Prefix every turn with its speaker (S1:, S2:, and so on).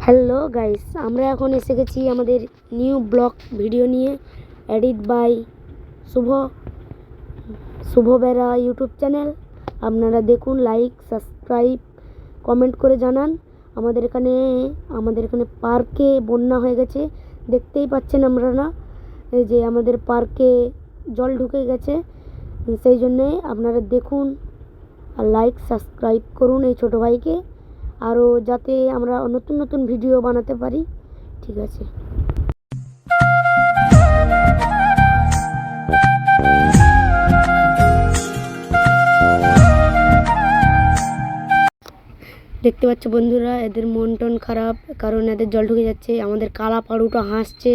S1: Hello guys, আমরা এখন এসে গেছি আমাদের নিউ ব্লগ ভিডিও নিয়ে। Edit by Shubho Bera YouTube channel. আপনারা দেখুন, লাইক সাবস্ক্রাইব কমেন্ট করে জানান। আমাদের এখানে পার্কে বন্যা হয়ে গেছে, দেখতেই পাচ্ছেন আপনারা। এই যে আমাদের পার্কে জল ঢুকে গেছে, সেই জন্যে আপনারা দেখুন আর লাইক সাবস্ক্রাইব করুন এই ছোটো ভাইকে, আরও যাতে আমরা নতুন নতুন ভিডিও বানাতে পারি। ঠিক আছে, দেখতে পাচ্ছ বন্ধুরা, এদের মন টন খারাপ, কারণ এদের জল ঢুকে যাচ্ছে। আমাদের কালা পাড়ুটা হাসছে।